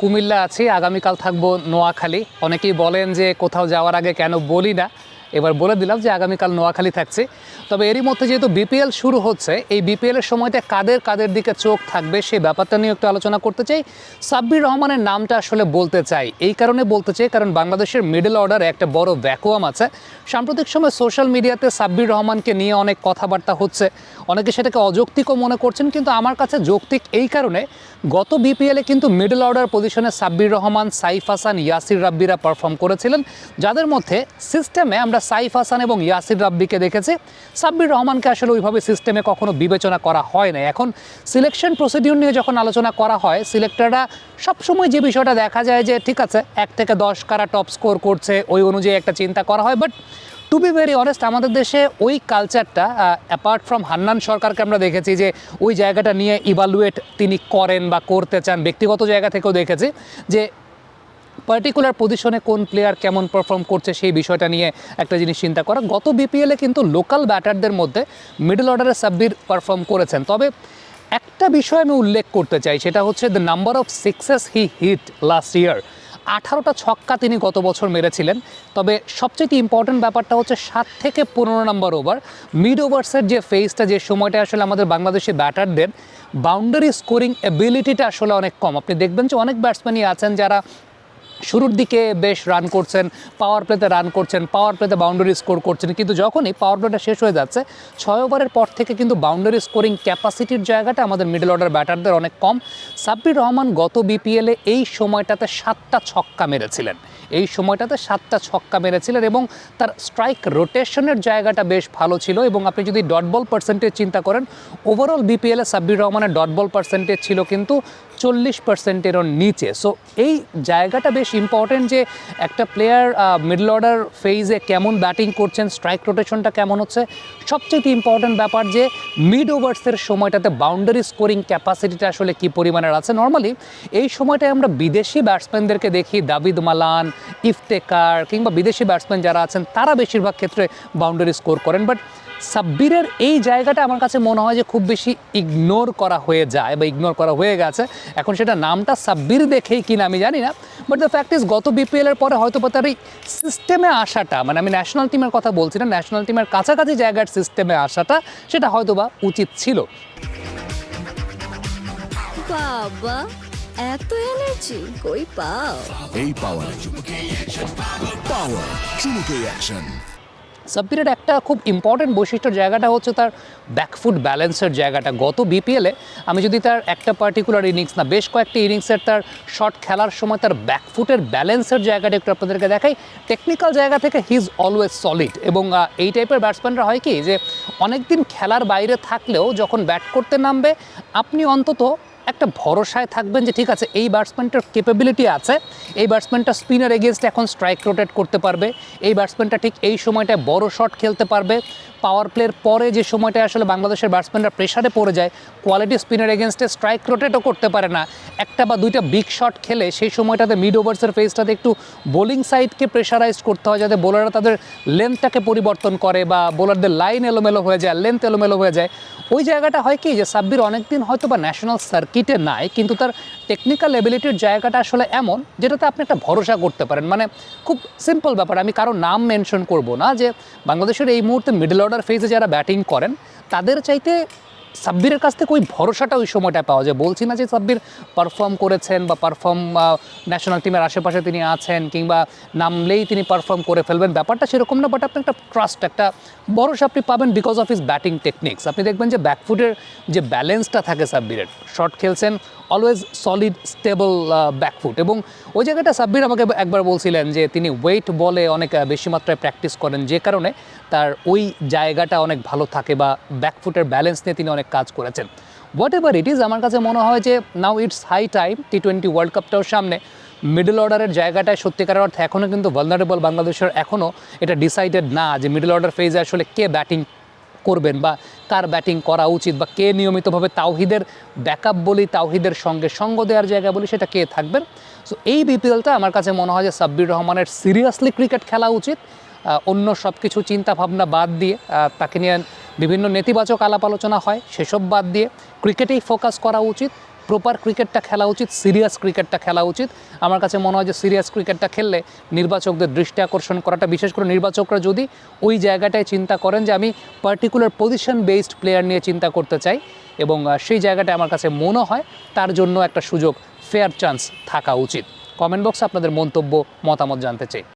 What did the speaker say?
কুমিল্লা আছি, আগামীকাল থাকবো নোয়াখালী। অনেকেই বলেন যে কোথাও যাওয়ার আগে কেন বলি না, এবার বলে দিলাম যে আগামীকাল নোয়াখালী থাকছে। তবে এরই মধ্যে যেহেতু বিপিএল শুরু হচ্ছে, এই বিপিএলের সময়টা কাদের কাদের দিকে চোখ থাকবে সেই ব্যাপারটা নিয়ে একটু আলোচনা করতে চাই। সাব্বির রহমানের নামটা আসলে বলতে চাই, এই কারণে বলতে চাই কারণ বাংলাদেশের মিডল অর্ডারে একটা বড় ভ্যাকুয়াম আছে। সাম্প্রতিক সময় সোশ্যাল মিডিয়াতে সাব্বির রহমানকে নিয়ে অনেক কথাবার্তা হচ্ছে, অনেকে সেটাকে অযৌক্তিকও মনে করছেন, কিন্তু আমার কাছে যৌক্তিক এই কারণে গত বিপিএলে কিন্তু মিডল অর্ডার পজিশনে সাব্বির রহমান, সাইফ হাসান, ইয়াসির রাব্বিরা পারফর্ম করেছিলেন, যাদের মধ্যে সিস্টেমে আমরা সাইফ হাসান এবং ইয়াসির রাব্বিকে দেখেছি। সাব্বির রহমানকে আসলে ওইভাবে সিস্টেমে কখনো বিবেচনা করা হয় না। এখন সিলেকশন প্রসিডিউর নিয়ে যখন আলোচনা করা হয়, সিলেক্টররা সবসময় যে বিষয়টা দেখা যায় যে ঠিক আছে 1 থেকে 10 কারা টপ স্কোর করছে ওই অনুযায়ী একটা চিন্তা করা হয়। But to be very honest, আমাদের দেশে ওই কালচারটা অ্যাপার্ট ফ্রম হান্নান সরকারকে আমরা দেখেছি যে ওই জায়গাটা নিয়ে ইভালুয়েট তিনি করেন বা করতে চান, ব্যক্তিগত জায়গা থেকেও দেখেছি যে পার্টিকুলার পজিশনে কোন প্লেয়ার কেমন পারফর্ম করছে সেই বিষয়টা নিয়ে একটা জিনিস চিন্তা করা। গত বিপিএলে কিন্তু লোকাল ব্যাটারদের মধ্যে মিডল অর্ডারে সাব্বির পারফর্ম করেছেন। তবে একটা বিষয় আমি উল্লেখ করতে চাই, সেটা হচ্ছে the number of sixes he hit last year. 18টা ছক্কা তিনি গত বছর মেরেছিলেন। তবে সবচেয়ে ইম্পর্টেন্ট ব্যাপারটা হচ্ছে 7 থেকে 15 নম্বর ওভার মিড ওভার্সের যে ফেজটা, যে সময়টা আসলে আমাদের বাংলাদেশি ব্যাটারদের বাউন্ডারি স্কোরিং এবিলিটিটা আসলে অনেক কম। আপনি দেখবেন যে অনেক ব্যাটসম্যানই আছেন যারা শুরুর দিকে বেশ রান করছেন, পাওয়ার প্লেতে রান করছেন, পাওয়ার প্লেতে বাউন্ডারি স্কোর করছেন, কিন্তু যখনই পাওয়ার প্লেটা শেষ হয়ে যাচ্ছে 6 ওভারের পর থেকে কিন্তু বাউন্ডারি স্কোরিং ক্যাপাসিটির জায়গাটা আমাদের মিডল অর্ডার ব্যাটারদের অনেক কম। সাব্বির রহমান গত বিপিএলে এই সময়টাতে 7টা ছক্কা মেরেছিলেন, এবং তার স্ট্রাইক রোটেশনের জায়গাটা বেশ ভালো ছিল। এবং আপনি যদি ডট বল পার্সেন্টেজ চিন্তা করেন, ওভারঅল বিপিএলে সাব্বির রহমানের ডট বল পার্সেন্টেজ ছিল কিন্তু 40%-এরও নিচে। সো এই জায়গাটা বেশ ইম্পর্টেন্ট যে একটা প্লেয়ার মিডল অর্ডার ফেজে কেমন ব্যাটিং করছেন, স্ট্রাইক রোটেশনটা কেমন হচ্ছে। সবচেয়ে ইম্পর্টেন্ট ব্যাপার যে মিড ওভার্সের সময়টাতে বাউন্ডারি স্কোরিং ক্যাপাসিটিটা আসলে কী পরিমাণের আছে। নর্মালি এই সময়টায় আমরা বিদেশি ব্যাটসম্যানদেরকে দেখি, দাবিদ মালান, ইফতেকার কিংবা বিদেশি ব্যাটসম্যান যারা আছেন তারা বেশিরভাগ ক্ষেত্রে বাউন্ডারি স্কোর করেন। বাট সাব্বিরের এই জায়গাটা আমার কাছে মনে হয় যে খুব বেশি ইগনোর করা হয়ে যায় বা ইগনোর করা হয়ে গেছে। এখন সেটা নামটা সাব্বির দেখেই কিনা আমি জানি না, বাট দ্য ফ্যাক্ট ইজ গত বিপিএলের পরে হয়তো বা তার এই সিস্টেমে আসাটা, মানে আমি ন্যাশনাল টিমের কথা বলছি না, ন্যাশনাল টিমের কাছাকাছি জায়গার সিস্টেমে আসাটা সেটা হয়তো বা উচিত ছিল। বাবা, এত এনার্জি কই পাও? এই পাওয়ার চুমুকে অ্যাকশন। সাব্বিরের একটা খুব ইম্পর্টেন্ট বৈশিষ্ট্যের জায়গাটা হচ্ছে তার ব্যাকফুট ব্যালেন্সের জায়গাটা। গত বিপিএলে আমি যদি তার একটা পার্টিকুলার ইনিংস না, বেশ কয়েকটি ইনিংসের তার শট খেলার সময় তার ব্যাকফুটের ব্যালেন্সের জায়গাটা একটু আপনাদেরকে দেখাই। টেকনিক্যাল জায়গা থেকে হি ইজ অলওয়েজ সলিড। এবং এই টাইপের ব্যাটসম্যানরা হয় কি যে অনেক দিন খেলার বাইরে থাকলেও যখন ব্যাট করতে নামবে আপনি অন্তত একটা ভরসায় থাকবেন যে ঠিক আছে এই ব্যাটসম্যানটার ক্যাপাবিলিটি আছে, এই ব্যাটসম্যানটা স্পিনার এগেনস্টে এখন স্ট্রাইক রোটেট করতে পারবে, এই ব্যাটসম্যানটা ঠিক এই সময়টায় বড় শট খেলতে পারবে। পাওয়ার প্লের পরে যে সময়টায় আসলে বাংলাদেশের ব্যাটসম্যানরা প্রেশারে পড়ে যায়, কোয়ালিটি স্পিনার এগেনস্টে স্ট্রাইক রোটেটও করতে পারে না, একটা বা দুইটা বিগ শট খেলে সেই সময়টাতে মিড ওভার্সের ফেজটাতে একটু বোলিং সাইডকে প্রেশারাইজ করতে হয় যাতে বোলাররা তাদের লেন্থটাকে পরিবর্তন করে বা বোলারদের লাইন এলোমেলো হয়ে যায়, লেন্থ এলোমেলো হয়ে যায়। ওই জায়গাটা হয় কি যে সাব্বির অনেকদিন হয়তো বা ন্যাশনাল সার্কিটে নাই, কিন্তু তার টেকনিক্যাল এবিলিটির জায়গাটা আসলে এমন যেটাতে আপনি একটা ভরসা করতে পারেন। মানে খুব সিম্পল ব্যাপার, আমি কারো নাম মেনশন করব না, যে বাংলাদেশের এই মুহূর্তে মিডল অর্ডার ফেজে যারা ব্যাটিং করেন তাদের চাইতে সাব্বিরের কাছ থেকে ওই ভরসাটা ওই সময়টা পাওয়া যায়। বলছি না যে সাব্বির পারফর্ম করেছেন বা ন্যাশনাল টিমের আশেপাশে তিনি আছেন কিংবা নামলেই তিনি পারফর্ম করে ফেলবেন, ব্যাপারটা সেরকম না। বাট আপনি একটা ট্রাস্ট, একটা ভরসা আপনি পাবেন because of his batting techniques. আপনি দেখবেন যে ব্যাকফুটের যে ব্যালেন্সটা থাকে সাব্বিরের, শর্ট খেলছেন অলওয়েজ সলিড স্টেবল ব্যাকফুট। এবং ওই জায়গাটা সাব্বির আমাকে একবার বলছিলেন যে তিনি ওয়েট বলে অনেক বেশি মাত্রায় প্র্যাকটিস করেন, যে কারণে তার ওই জায়গাটা অনেক ভালো থাকে বা ব্যাকফুটের ব্যালেন্স নিয়ে তিনি অনেক কাজ করেছেন। হোয়াট এভার ইট ইজ, আমার কাছে মনে হয় যে now it's high time, T20 world কাপটাও সামনে, মিডল অর্ডারের জায়গাটায় সত্যিকারের অর্থে এখনও কিন্তু ভালনারেবল বাংলাদেশের, এখনও এটা ডিসাইডেড না যে মিডল অর্ডার ফেজে আসলে কে ব্যাটিং করবেন বা কার ব্যাটিং করা উচিত বা কে নিয়মিতভাবে তাওহিদের ব্যাকআপ বলি, তাওহিদের সঙ্গে সঙ্গ দেওয়ার জায়গা বলি, সেটা কে থাকবেন। সো এই বিপিএলটা আমার কাছে মনে হয় যে সাব্বির রহমানের সিরিয়াসলি ক্রিকেট খেলা উচিত, অন্য সব কিছু চিন্তাভাবনা বাদ দিয়ে, তাকে নিয়ে বিভিন্ন নেতিবাচক আলাপ আলোচনা হয় সেসব বাদ দিয়ে ক্রিকেটেই ফোকাস করা উচিত। প্রপার ক্রিকেটটা খেলা উচিত, সিরিয়াস ক্রিকেটটা খেলা উচিত। আমার কাছে মনে হয় যে সিরিয়াস ক্রিকেটটা খেললে নির্বাচকদের দৃষ্টি আকর্ষণ করাটা, বিশেষ করে নির্বাচকরা যদি ওই জায়গাটায় চিন্তা করেন যে আমি পার্টিকুলার পজিশন বেসড প্লেয়ার নিয়ে চিন্তা করতে চাই, এবং সেই জায়গাটায় আমার কাছে মনে হয় তার জন্য একটা সুযোগ, ফেয়ার চান্স থাকা উচিত। কমেন্ট বক্সে আপনাদের মন্তব্য, মতামত জানতে চাই।